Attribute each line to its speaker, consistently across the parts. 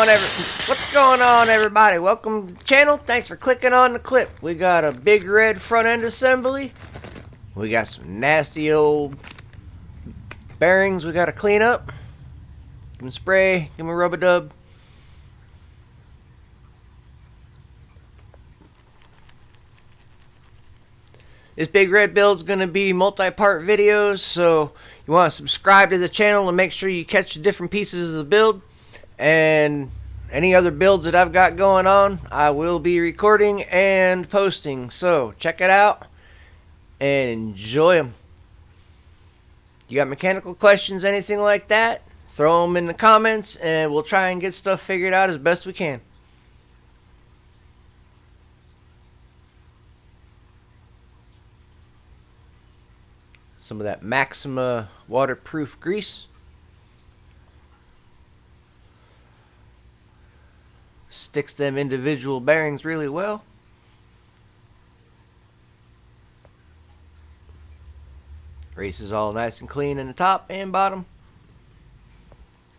Speaker 1: What's going on, everybody? Welcome to the channel. Thanks for clicking on the clip. We got a big red front end assembly. We got some nasty old bearings we got to clean up. Give them a spray, give them a rub-a-dub. This big red build is going to be multi-part videos, so you want to subscribe to the channel and make sure you catch the different pieces of the build. And any other builds that I've got going on, I will be recording and posting. So check it out and enjoy them. You got mechanical questions, anything like that, throw them in the comments and we'll try and get stuff figured out as best we can. Some of that Maxima waterproof grease. Sticks them individual bearings really well. Races all nice and clean in the top and bottom.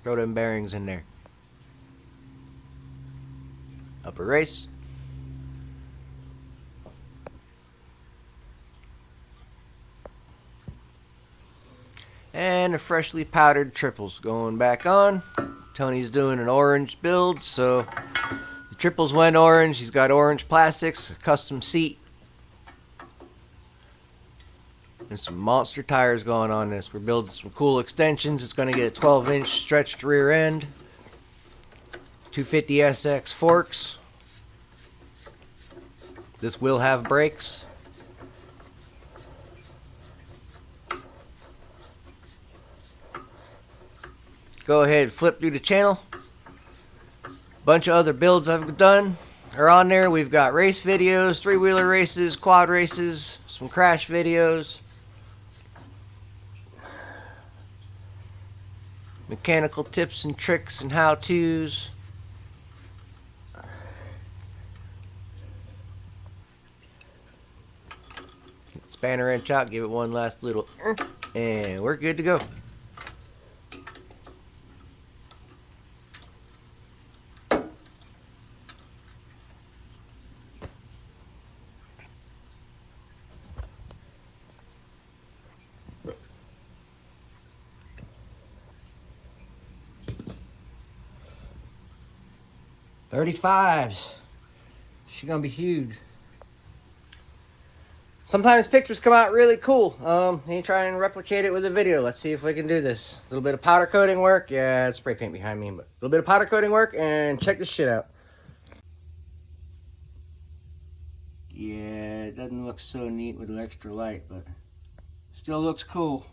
Speaker 1: Throw them bearings in there. Upper race. And the freshly powdered triples going back on. Tony's doing an orange build, so the triples went orange. He's got orange plastics, a custom seat, and some monster tires going on this. We're building some cool extensions. It's going to get a 12-inch stretched rear end, 250SX forks. This will have brakes. Go ahead, flip through the channel. Bunch of other builds I've done are on there. We've got race videos, three-wheeler races, quad races, some crash videos, mechanical tips and tricks and how-tos. Spanner wrench out, give it one last little and we're good to go. .35s. She's gonna be huge. Sometimes pictures come out really cool. You try and replicate it with a video. Let's see if we can do this. A little bit of powder coating work. Yeah, it's spray paint behind me, but a little bit of powder coating work and check this shit out. Yeah, it doesn't look so neat with the extra light, but still looks cool.